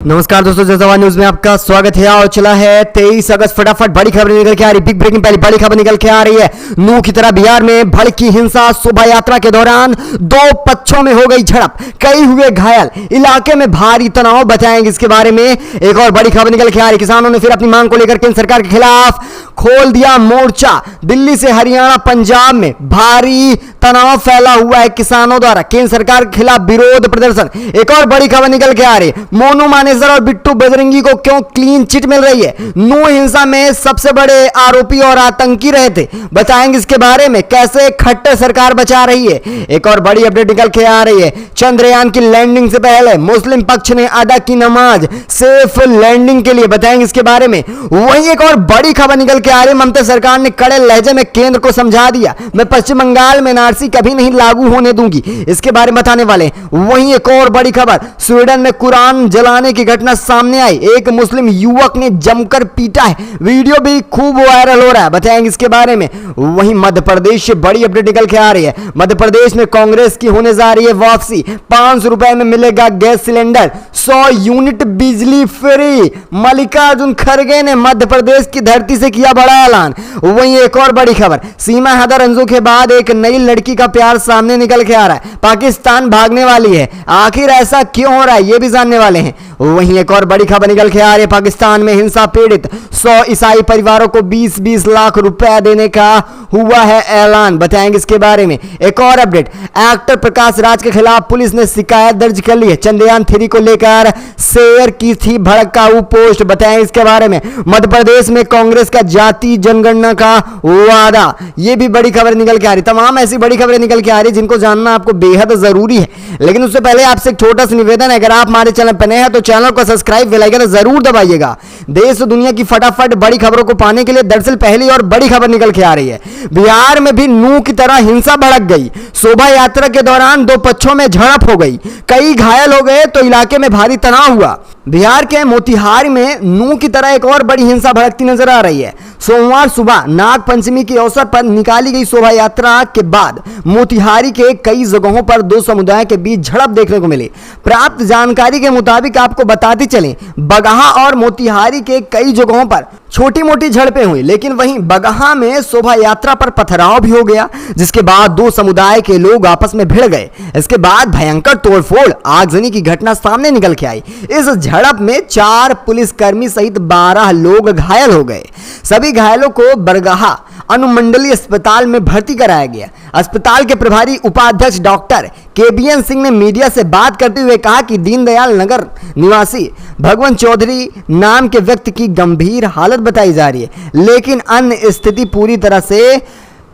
नमस्कार दोस्तों, जज़ावार न्यूज में आपका स्वागत है। और चला है 23 अगस्त, फटाफट बड़ी खबर निकल के आ रही, बिग ब्रेकिंग पहली बड़ी खबर निकल के आ रही है। नूह की तरह बिहार में भड़की हिंसा, शोभा यात्रा के दौरान दो पक्षों में हो गई झड़प, कई हुए घायल, इलाके में भारी तनाव। बताएंगे इसके बारे में। एक और बड़ी खबर निकल के आ रही, किसानों ने फिर अपनी मांग को लेकर केंद्र सरकार के खिलाफ खोल दिया मोर्चा। दिल्ली से हरियाणा, पंजाब में भारी तनाव फैला हुआ है किसानों द्वारा, केंद्र सरकार के खिलाफ विरोध प्रदर्शन। एक और बड़ी खबर निकल के आ रही, मोनू मानेसर और बिट्टू बजरंगी को क्यों क्लीन चिट मिल रही है। नूह हिंसा में सबसे बड़े आरोपी और आतंकी रहे थे। बताएंगे इसके बारे में, कैसे खट्टर सरकार बचा रही है। एक और बड़ी अपडेट निकल के आ रही है, चंद्रयान की लैंडिंग से पहले मुस्लिम पक्ष ने अदा की नमाज सेफ लैंडिंग के लिए। बताएंगे इसके बारे में। वहीं एक और बड़ी खबर निकल के आ रही, ममता सरकार ने कड़े लहजे में केंद्र को समझा दिया, मैं पश्चिम बंगाल में एनआरसी कभी नहीं लागू होने दूंगी। इसके बारे में बताने वाले। वहीं एक और बड़ी खबर, स्वीडन में कुरान जलाने की घटना सामने आई, एक मुस्लिम युवक ने जमकर पीटा है, वीडियो भी खूब वायरल हो रहा है। बताएंगे इसके बारे में। वहीं मध्य प्रदेश से बड़ी अपडेट निकल के आ रही है, मध्य प्रदेश में कांग्रेस की होने जा रही है वापसी। 500 रुपए में मिलेगा गैस सिलेंडर, 100 यूनिट बिजली फ्री। मल्लिकार्जुन खड़गे ने मध्य प्रदेश की धरती से किया बड़ा ऐलान। वहीं एक और बड़ी खबर, सीमा हैदर अंजू के बाद एक नई लड़की का प्यार सामने निकल के आ रहा है, पाकिस्तान भागने वाली है। आखिर ऐसा क्यों हो रहा है, ये भी जानने वाले हैं। वहीं एक और बड़ी खबर निकल के आ रही है, पाकिस्तान में हिंसा पीड़ित 100 ईसाई परिवारों को 20-20 लाख रुपए देने का हुआ है ऐलान। बताएंगे इसके बारे में। एक और अपडेट, एक्टर प्रकाश राज के खिलाफ पुलिस ने शिकायत दर्ज कर ली है, चंद्रयान 3 को लेकर शेयर की थी भड़काऊ पोस्ट। बताएंगे इसके बारे में। मध्य प्रदेश में कांग्रेस का जाति जनगणना का वादा, ये भी बड़ी खबर निकल के आ रही। तमाम ऐसी बड़ी खबरें निकल के आ रही जिनको जानना आपको बेहद जरूरी है। लेकिन उससे पहले आपसे एक छोटा सा निवेदन है, अगर आप हमारे चैनल पर नए हैं तो चैनल को सब्सक्राइब, बेल आइकन जरूर दबाइएगा। देश और दुनिया की फटाफट बड़ी खबरों को पाने के लिए। दरअसल पहली और बड़ी खबर निकल के आ रही है, बिहार में भी नूह की तरह हिंसा भड़क गई। शोभा यात्रा के दौरान दो पक्षों में झड़प हो गई, कई घायल हो गए तो इलाके में भारी तनाव हुआ। बिहार के मोतिहारी में नूह की तरह एक और बड़ी हिंसा भड़कती नजर आ रही है। सोमवार सुबह नाग पंचमी के अवसर पर निकाली गई शोभा यात्रा के बाद मोतिहारी के कई जगहों पर दो समुदाय के बीच झड़प देखने को मिली। प्राप्त जानकारी के मुताबिक आपको बताते चलें, बगहा और मोतिहारी के कई जगहों पर छोटी मोटी झड़पें हुई, लेकिन वहीं बगहा में शोभा यात्रा पर पथराव भी हो गया, जिसके बाद दो समुदाय के लोग आपस में भिड़ गए। इसके बाद भयंकर तोड़फोड़, आगजनी की घटना सामने निकल के आई। इस झड़प में 4 पुलिसकर्मी सहित 12 लोग घायल हो गए। सभी घायलों को बरगहा अनुमंडलीय अस्पताल में भर्ती कराया गया। अस्पताल के प्रभारी उपाध्यक्ष डॉक्टर केबीएन सिंह ने मीडिया से बात करते हुए कहा कि दीनदयाल नगर निवासी भगवान चौधरी नाम के व्यक्ति की गंभीर हालत बताई जा रही है, लेकिन अन्य स्थिति पूरी तरह से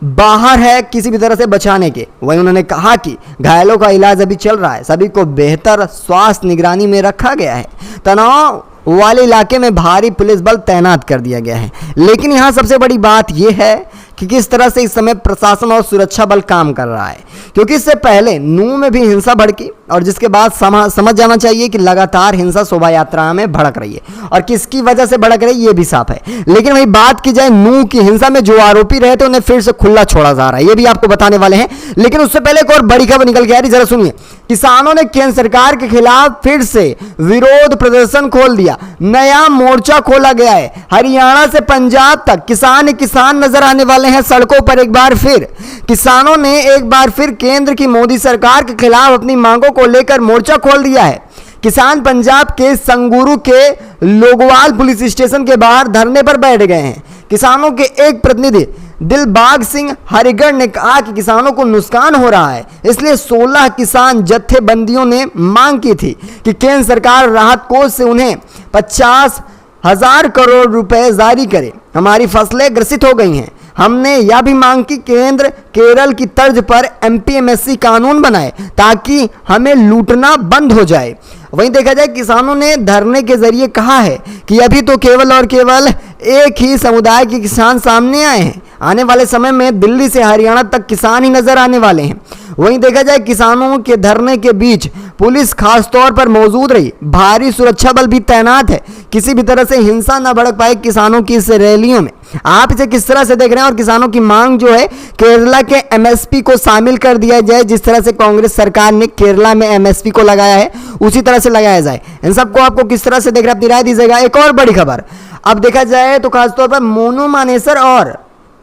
बाहर है किसी भी तरह से बचाने के। वहीं उन्होंने कहा कि घायलों का इलाज अभी चल रहा है, सभी को बेहतर स्वास्थ्य निगरानी में रखा गया है। तनाव वाले इलाके में भारी पुलिस बल तैनात कर दिया गया है। लेकिन यहाँ सबसे बड़ी बात यह है कि किस तरह से इस समय प्रशासन और सुरक्षा बल काम कर रहा है, क्योंकि इससे पहले नूह में भी हिंसा भड़की और जिसके बाद समझ जाना चाहिए कि लगातार हिंसा शोभा यात्रा में भड़क रही है और किसकी वजह से भड़क रही है ये भी साफ है। लेकिन वही बात की जाए, नूह की हिंसा में जो आरोपी रहे थे उन्हें फिर से खुला छोड़ा जा रहा है, ये भी आपको बताने वाले हैं। लेकिन उससे पहले एक और बड़ी खबर निकल के आ रही, जरा सुनिए। किसानों ने केंद्र सरकार के खिलाफ फिर से विरोध प्रदर्शन खोल दिया, नया मोर्चा खोला गया है। हरियाणा से पंजाब तक किसान नजर आने वाले हैं सड़कों पर। एक बार फिर किसानों ने एक बार फिर केंद्र की मोदी सरकार के खिलाफ अपनी मांगों को लेकर मोर्चा खोल दिया है। किसान पंजाब के संगरूर के लोगवाल पुलिस स्टेशन के बाहर धरने पर बैठ गए हैं। किसानों के एक प्रतिनिधि दिलबाग सिंह हरिगढ़ ने कहा कि किसानों को नुकसान हो रहा है, इसलिए 16 किसान जत्थेबंदियों ने मांग की थी कि केंद्र सरकार राहत कोष से उन्हें 50,000 करोड़ रुपए जारी करे। हमारी फसलें ग्रसित हो गई हैं। हमने यह भी मांग की केंद्र केरल की तर्ज पर एमपीएमएससी कानून बनाए ताकि हमें लूटना बंद हो जाए। वहीं देखा जाए, किसानों ने धरने के जरिए कहा है कि अभी तो केवल और केवल एक ही समुदाय के किसान सामने आए हैं, आने वाले समय में दिल्ली से हरियाणा तक किसान ही नजर आने वाले हैं। वहीं देखा जाए, किसानों के धरने के बीच पुलिस खास तौर पर मौजूद रही, भारी सुरक्षा बल भी तैनात है। किसी भी तरह से हिंसा ना भड़क पाए किसानों की इस रैलियों में। आप इसे किस तरह से देख रहे हैं? और किसानों की मांग जो है केरला के एमएसपी को शामिल कर दिया जाए, जिस तरह से कांग्रेस सरकार ने केरला में एमएसपी को लगाया है उसी तरह से लगाया जाए। इन सबको आपको किस तरह से देख रहे हैं, अपनी राय दीजिएगा। एक और बड़ी खबर अब देखा जाए तो खासतौर पर मोनू मानेसर और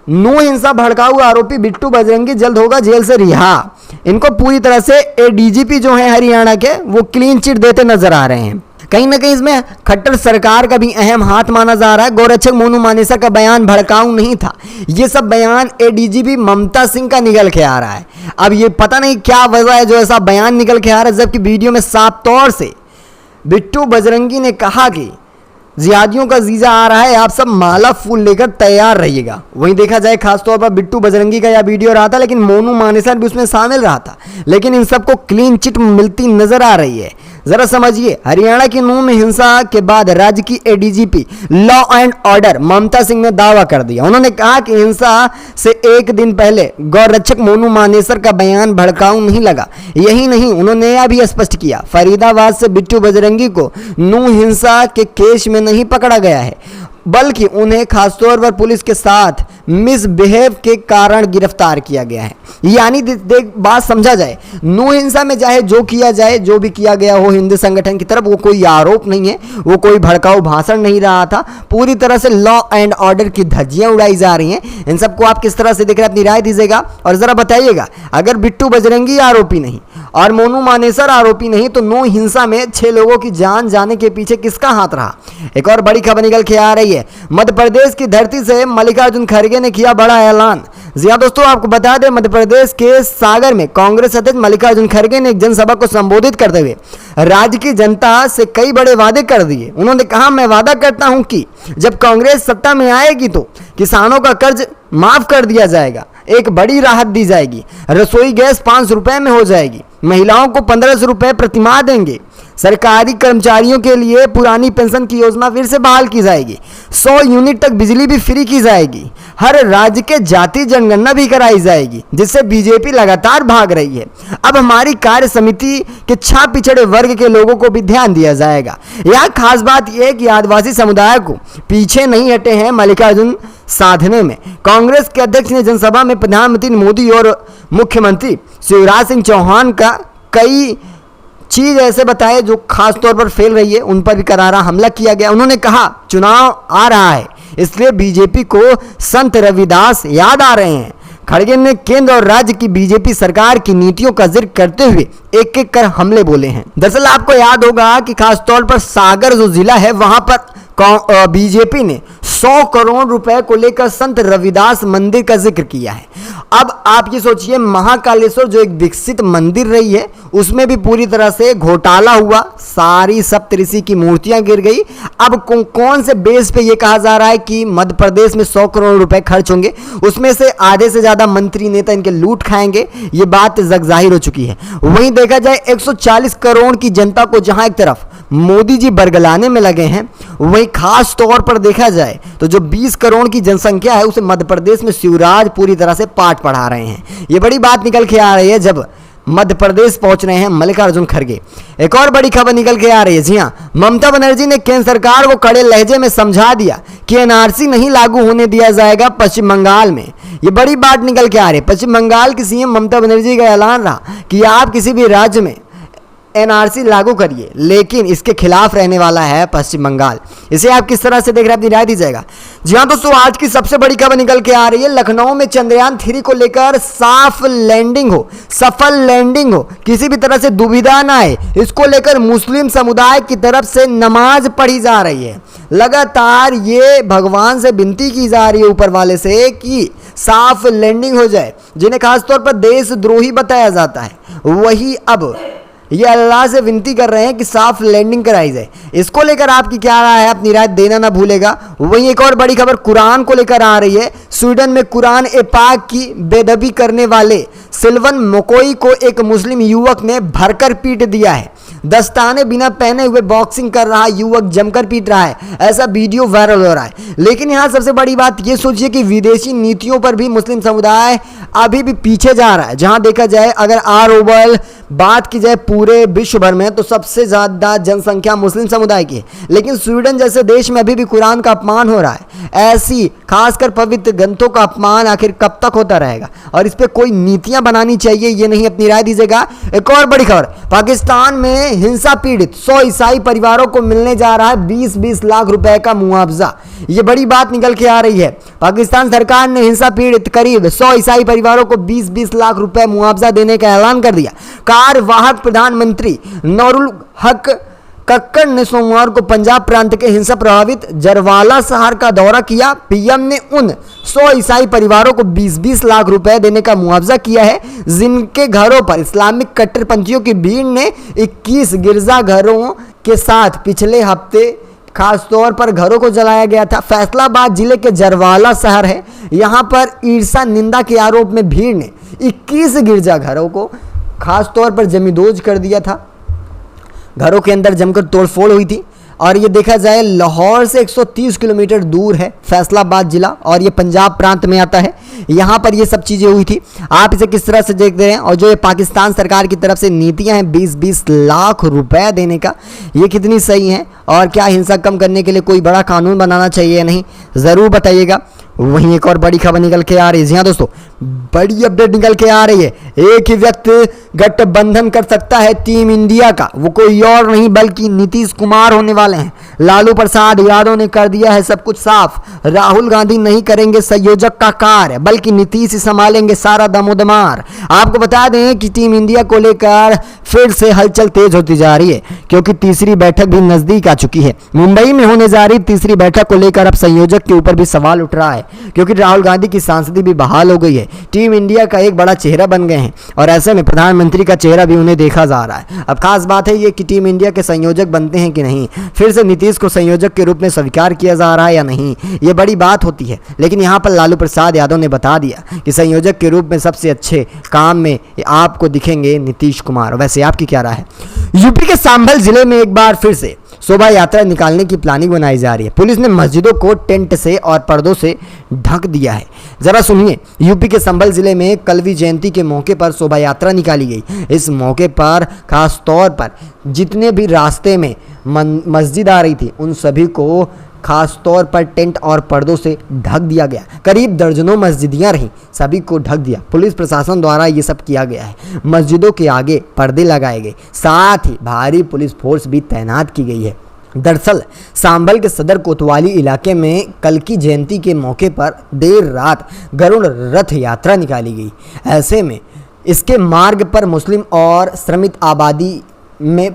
नू हिंसा भड़काऊ आरोपी बिट्टू बजरंगी जल्द होगा जेल से रिहा। इनको पूरी तरह से एडीजीपी जो है हरियाणा के वो क्लीन चिट देते नजर आ रहे हैं। कहीं ना कहीं इसमें खट्टर सरकार का भी अहम हाथ माना जा रहा है। गौरक्षक मोनू मानेसर का बयान भड़काऊ नहीं था, ये सब बयान एडीजीपी ममता सिंह का निकल के आ रहा है। अब ये पता नहीं क्या वजह है जो ऐसा बयान निकल के आ रहा है, जबकि वीडियो में साफ तौर से बिट्टू बजरंगी ने कहा कि जिहादियों का जीजा आ रहा है, आप सब माला फूल लेकर तैयार रहिएगा। वहीं देखा जाए खासतौर पर बिट्टू बजरंगी का यह वीडियो रहा था, लेकिन मोनू मानेसर भी उसमें शामिल रहा था, लेकिन इन सबको क्लीन चिट मिलती नजर आ रही है। जरा समझिए, हरियाणा की नून हिंसा के बाद राज्य की एडीजीपी लॉ एंड ऑर्डर ममता सिंह ने दावा कर दिया। उन्होंने कहा कि हिंसा से एक दिन पहले गौरक्षक मोनू मानेसर का बयान भड़काऊ नहीं लगा। यही नहीं, उन्होंने यह भी स्पष्ट किया फरीदाबाद से बिट्टू बजरंगी को नू हिंसा के केस में नहीं पकड़ा गया है, बल्कि उन्हें खासतौर पर पुलिस के साथ मिसबिहेव के कारण गिरफ्तार किया गया है। यानी देख बात समझा जाए, नू हिंसा में चाहे जो किया जाए, जो भी किया गया हो हिंदू संगठन की तरफ, वो कोई आरोप नहीं है, वो कोई भड़काऊ भाषण नहीं रहा था। पूरी तरह से लॉ एंड ऑर्डर की धज्जियां उड़ाई जा रही हैं। इन सबको आप किस तरह से देख रहे हैं, अपनी राय दीजिएगा। और जरा बताइएगा, अगर बिट्टू बजरंगी आरोपी नहीं और मोनू मानेसर आरोपी नहीं, तो नू हिंसा में 6 लोगों की जान जाने के पीछे किसका हाथ रहा? एक और बड़ी खबर निकल के आ रही है, मध्य प्रदेश की धरती से मल्लिकार्जुन खड़गे ने किया बड़ा ऐलान। जी हाँ दोस्तों, आपको बता दें, मध्य प्रदेश के सागर में कांग्रेस अध्यक्ष मल्लिकार्जुन खड़गे ने एक जनसभा को संबोधित करते हुए राज्य की जनता से कई बड़े वादे कर दिए। उन्होंने कहा, मैं वादा करता हूं कि जब कांग्रेस सत्ता में आएगी तो किसानों का कर्ज माफ कर दिया जाएगा, एक बड़ी राहत दी जाएगी, रसोई गैस 500 रुपए में हो जाएगी, महिलाओं को 1500 रुपए प्रतिमाह देंगे, सरकारी कर्मचारियों के लिए पुरानी पेंशन की योजना फिर से बहाल की जाएगी, 100 यूनिट तक बिजली भी फ्री की जाएगी, हर राज्य के जाति जनगणना भी कराई जाएगी, जिससे बीजेपी लगातार भाग रही है। अब हमारी कार्य समिति के 6 पिछड़े वर्ग के लोगों को भी ध्यान दिया जाएगा। यह खास बात यह है कि आदिवासी समुदाय को पीछे नहीं हटे हैं मल्लिकार्जुन साधने में। कांग्रेस के अध्यक्ष ने जनसभा में प्रधानमंत्री मोदी और मुख्यमंत्री शिवराज सिंह चौहान का कई चीज ऐसे बताए जो खास तौर पर फेल रही है, उन पर भी करारा हमला किया गया। उन्होंने कहा, चुनाव आ रहा है, इसलिए बीजेपी को संत रविदास याद आ रहे हैं। खड़गे ने केंद्र और राज्य की बीजेपी सरकार की नीतियों का जिक्र करते हुए एक एक कर हमले बोले हैं। दरअसल आपको याद होगा कि खास तौर पर सागर जो जिला है, वहां पर बीजेपी ने 100 करोड़ रुपए को लेकर संत रविदास मंदिर का जिक्र किया है। अब आप ये सोचिए, महाकालेश्वर जो एक विकसित मंदिर रही है, उसमें भी पूरी तरह से घोटाला हुआ, सारी सप्तऋषि की मूर्तियां गिर गई। अब कौन से बेस पे ये कहा जा रहा है कि मध्य प्रदेश में 100 करोड़ रुपए खर्च होंगे, उसमें से आधे से ज्यादा मंत्री नेता इनके लूट खाएंगे, ये बात जगजाहिर हो चुकी है। वहीं देखा जाए 140 करोड़ की जनता को जहां एक तरफ मोदी जी बरगलाने में लगे हैं, वहीं खास तौर पर देखा जाए तो जो 20 करोड़ की जनसंख्या है, उसे मध्य प्रदेश में शिवराज पूरी तरह से पाठ पढ़ा रहे हैं। ये बड़ी बात निकल के आ रही है जब मध्य प्रदेश पहुंच रहे हैं मल्लिकार्जुन खड़गे। एक और बड़ी खबर निकल के आ रही है, जी हां, ममता बनर्जी ने केंद्र सरकार को कड़े लहजे में समझा दिया कि एनआरसी नहीं लागू होने दिया जाएगा पश्चिम बंगाल में। ये बड़ी बात निकल के आ रही है। पश्चिम बंगाल की सीएम ममता बनर्जी का ऐलान रहा कि आप किसी भी राज्य में एनआरसी लागू करिए, लेकिन इसके खिलाफ रहने वाला है पश्चिम बंगाल। इसे आप किस तरह से देख रहे हैं, अपनी राय दीजिएगा। जी हाँ दोस्तों, आज की सबसे बड़ी खबर निकल के आ रही है, लखनऊ में चंद्रयान 3 को लेकर साफ लैंडिंग हो, सफल लैंडिंग हो, किसी भी तरह से दुविधा ना आए, इसको लेकर मुस्लिम समुदाय की तरफ से नमाज पढ़ी जा रही है। लगातार ये भगवान से विनती की जा रही है ऊपर वाले से कि साफ लैंडिंग हो जाए, जिन्हें खासतौर पर देशद्रोही बताया जाता है, वही अब ये अल्लाह से विनती कर रहे हैं कि साफ लैंडिंग कराई जाए। इसको लेकर आपकी क्या राय है, अपनी राय देना ना भूलेगा। वहीं एक और बड़ी खबर कुरान को लेकर आ रही है। स्वीडन में कुरान ए पाक की बेदबी करने वाले सिल्वन मकोई को एक मुस्लिम युवक ने भरकर पीट दिया है। दस्ताने बिना पहने हुए बॉक्सिंग कर रहा युवक जमकर पीट रहा है, ऐसा वीडियो वायरल हो रहा है। लेकिन यहाँ सबसे बड़ी बात ये सोचिए कि विदेशी नीतियों पर भी मुस्लिम समुदाय अभी भी पीछे जा रहा है। जहां देखा जाए, अगर आर ओवरऑल बात की जाए पूरे विश्व भर में, तो सबसे ज्यादा जनसंख्या मुस्लिम समुदाय की है। लेकिन स्वीडन जैसे देश में अभी भी कुरान का अपमान हो रहा है। ऐसी खासकर पवित्र ग्रंथों का अपमान आखिर कब तक होता रहेगा, और इस पर कोई नीतियां बनानी चाहिए, ये नहीं अपनी राय दीजिएगा। एक और बड़ी खबर, पाकिस्तान में हिंसा पीड़ित 100 ईसाई परिवारों को मिलने जा रहा है 20-20 लाख रुपए का मुआवजा। ये बड़ी बात निकल के आ रही है। पाकिस्तान सरकार ने हिंसा पीड़ित करीब 100 ईसाई परिवारों को 20-20 लाख रुपए मुआवजा देने का ऐलान कर दिया। कार्यवाहक प्रधानमंत्री नूरुल हक कक्कड़ ने सोमवार को पंजाब प्रांत के हिंसा प्रभावित जरवाला शहर का दौरा किया। पीएम ने उन 100 ईसाई परिवारों को 20-20 लाख रुपए देने का मुआवजा किया है, जिनके घरों पर इस्लामिक कट्टरपंथियों की भीड़ ने 21 गिरजाघरों के साथ पिछले हफ्ते खासतौर पर घरों को जलाया गया था। फैसलाबाद जिले के जरवाला शहर है, यहां पर ईर्षा निंदा के आरोप में भीड़ ने 21 गिरजाघरों को खासतौर पर जमींदोज कर दिया था। घरों के अंदर जमकर तोड़फोड़ हुई थी। और ये देखा जाए, लाहौर से 130 किलोमीटर दूर है फैसलाबाद जिला, और ये पंजाब प्रांत में आता है। यहाँ पर ये सब चीज़ें हुई थी। आप इसे किस तरह से देखते हैं? और जो ये पाकिस्तान सरकार की तरफ से नीतियाँ हैं 20-20 लाख रुपए देने का, ये कितनी सही हैं? और क्या हिंसा कम करने के लिए कोई बड़ा कानून बनाना चाहिए या नहीं, ज़रूर बताइएगा। वहीं एक और बड़ी खबर निकल के आ रही है। जी हाँ दोस्तों, बड़ी अपडेट निकल के आ रही है। एक ही व्यक्ति गठबंधन कर सकता है टीम इंडिया का, वो कोई और नहीं बल्कि नीतीश कुमार होने वाले हैं। लालू प्रसाद यादव ने कर दिया है सब कुछ साफ। राहुल गांधी नहीं करेंगे संयोजक का कार्य, बल्कि नीतीश संभालेंगे सारा दमोदमार। आपको बता दें कि टीम इंडिया को लेकर फिर से हलचल तेज होती जा रही है, क्योंकि तीसरी बैठक भी नजदीक आ चुकी है। मुंबई में होने जा रही तीसरी बैठक को लेकर अब संयोजक के ऊपर भी सवाल उठ रहा है, क्योंकि राहुल गांधी की सांसदी भी बहाल हो गई है। टीम इंडिया का एक बड़ा चेहरा बन गए हैं, और ऐसे में प्रधानमंत्री का चेहरा भी उन्हें देखा जा रहा है। अब खास बात है ये कि टीम इंडिया के संयोजक बनते हैं कि नहीं, फिर से नीतीश को संयोजक के रूप में स्वीकार किया जा रहा है या नहीं, ये बड़ी बात होती है। लेकिन यहाँ पर लालू प्रसाद यादव ने बता दिया कि संयोजक के रूप में सबसे अच्छे काम में आपको दिखेंगे नीतीश कुमार। वैसे आपकी क्या राय है? यूपी के सांभल जिले में एक बार फिर से शोभा यात्रा निकालने की प्लानिंग बनाई जा रही है। पुलिस ने मस्जिदों को टेंट से और पर्दों से ढक दिया है। जरा सुनिए, यूपी के संभल जिले में कलवी जयंती के मौके पर शोभा यात्रा निकाली गई। इस मौके पर खास तौर पर जितने भी रास्ते में मस्जिद आ रही थी, उन सभी को खास तौर पर टेंट और पर्दों से ढक दिया गया। करीब दर्जनों मस्जिदियां रहीं, सभी को ढक दिया। पुलिस प्रशासन द्वारा ये सब किया गया है। मस्जिदों के आगे पर्दे लगाए गए, साथ ही भारी पुलिस फोर्स भी तैनात की गई है। दरअसल सांभल के सदर कोतवाली इलाके में कल की जयंती के मौके पर देर रात गरुड़ रथ यात्रा निकाली गई। ऐसे में इसके मार्ग पर मुस्लिम और श्रमित आबादी में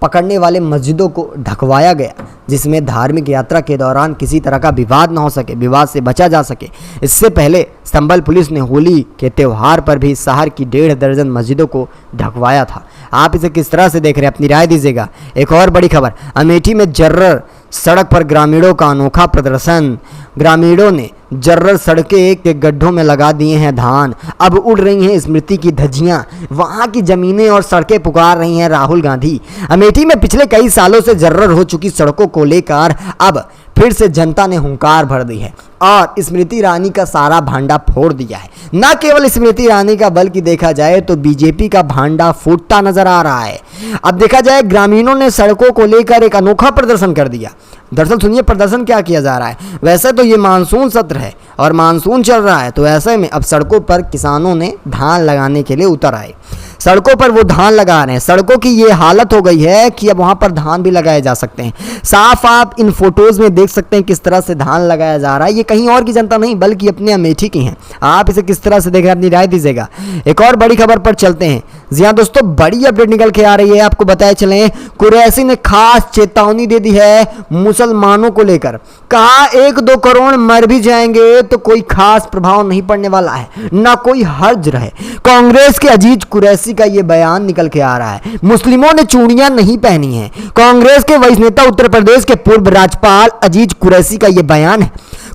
पकड़ने वाले मस्जिदों को ढकवाया गया, जिसमें धार्मिक यात्रा के दौरान किसी तरह का विवाद न हो सके, विवाद से बचा जा सके। इससे पहले संभल पुलिस ने होली के त्यौहार पर भी शहर की 1.5 दर्जन मस्जिदों को ढकवाया था। आप इसे किस तरह से देख रहे हैं, अपनी राय दीजिएगा। एक और बड़ी खबर, अमेठी में जर्रर सड़क पर ग्रामीणों का अनोखा प्रदर्शन। ग्रामीणों ने जर्रर सड़कें के गड्ढों में लगा दिए हैं धान। अब उड़ रही हैं स्मृति की धज्जियां, वहां की जमीनें और सड़कें पुकार रही हैं राहुल गांधी। अमेठी में पिछले कई सालों से जर्रर हो चुकी सड़कों को लेकर अब फिर से जनता ने हुंकार भर दी है और स्मृति ईरानी का सारा भांडा फोड़ दिया है। न केवल स्मृति ईरानी का, बल्कि देखा जाए तो बीजेपी का भांडा फूटता नजर आ रहा है। अब देखा जाए, ग्रामीणों ने सड़कों को लेकर एक अनोखा प्रदर्शन कर दिया। दरअसल सुनिए प्रदर्शन क्या किया जा रहा है। वैसे तो ये मानसून सत्र है और मानसून चल रहा है, तो ऐसे में अब सड़कों पर किसानों ने धान लगाने के लिए उतर आए। सड़कों पर वो धान लगा रहे हैं। सड़कों की ये हालत हो गई है कि अब वहां पर धान भी लगाए जा सकते हैं। साफ आप इन फोटोज में देख सकते हैं किस तरह से धान लगाया जा रहा है। ये कहीं और की जनता नहीं, बल्कि अपने अमेठी की है। आप इसे किस तरह से देख रहे हैं, अपनी राय दीजिएगा। एक और बड़ी खबर पर चलते हैं। जी हाँ दोस्तों, बड़ी अपडेट निकल के आ रही है। आपको बताए चलें, कुरैशी ने खास चेतावनी दे दी है मुसलमानों को लेकर। कहा 1-2 करोड़ मर भी जाएंगे तो कोई खास प्रभाव नहीं पड़ने वाला है, ना कोई हर्ज रहे। कांग्रेस के अजीज कुरैशी का यह बयान निकल के आ रहा है। मुस्लिमों ने चूड़ियां नहीं पहनी हैं। कांग्रेस के वरिष्ठ नेता उत्तर प्रदेश के पूर्व राज्यपाल अजीज कुरैशी का यह बयान है।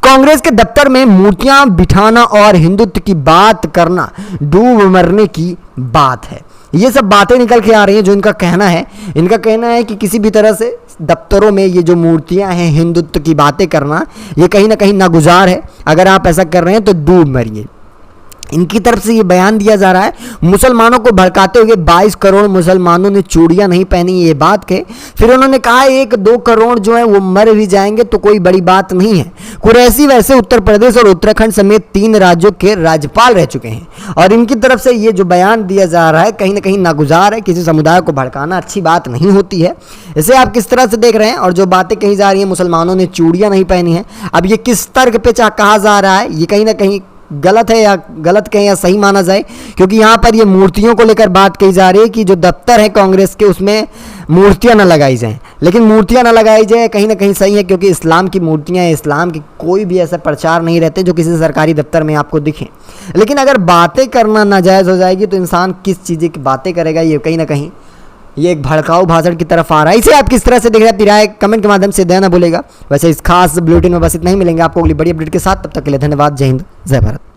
कांग्रेस के दफ्तर में मूर्तियां बिठाना और हिंदुत्व की बात करना डूब मरने की बात है। ये सब बातें निकल के आ रही हैं जो इनका कहना है कि किसी भी तरह से दफ्तरों में ये जो मूर्तियां हैं, हिंदुत्व की बातें करना, ये कहीं ना कहीं नागुजार है। अगर आप ऐसा कर रहे हैं तो डूब मरिए। इनकी तरफ से ये बयान दिया जा रहा है। मुसलमानों को भड़काते हुए 22 करोड़ मुसलमानों ने चूड़ियां नहीं पहनी, ये बात के फिर उन्होंने कहा 1-2 करोड़ जो है वो मर भी जाएंगे तो कोई बड़ी बात नहीं है। कुरैशी वैसे उत्तर प्रदेश और उत्तराखंड समेत 3 राज्यों के राज्यपाल रह चुके हैं और इनकी तरफ से ये जो बयान दिया जा रहा है कहीं ना कहीं नागुजार है। किसी समुदाय को भड़काना अच्छी बात नहीं होती है। इसे आप किस तरह से देख रहे हैं? और जो बातें कही जा रही हैं मुसलमानों ने चूड़ियां नहीं पहनी है, अब ये किस तर्क पे कहा जा रहा है, ये कहीं ना कहीं गलत है, या गलत कहें या सही माना जाए, क्योंकि यहाँ पर ये मूर्तियों को लेकर बात कही जा रही है कि जो दफ्तर है कांग्रेस के उसमें मूर्तियाँ ना लगाई जाएं। लेकिन मूर्तियाँ ना लगाई जाए कहीं ना कहीं सही है, क्योंकि इस्लाम की मूर्तियाँ, इस्लाम की कोई भी ऐसा प्रचार नहीं रहते जो किसी सरकारी दफ्तर में आपको दिखें। लेकिन अगर बातें करना नाजायज़ हो जाएगी तो इंसान किस चीज़ की बातें करेगा? ये कहीं ना कहीं ये एक भड़काऊ भाषण की तरफ आ रहा है। इसे आप किस तरह से देख रहे हैं? अपनी राय कमेंट के माध्यम से देना भूलेगा। वैसे इस खास बुलेटिन में बस इतना ही, मिलेंगे आपको अगली बड़ी अपडेट के साथ। तब तक के लिए धन्यवाद। जय हिंद, जय भारत।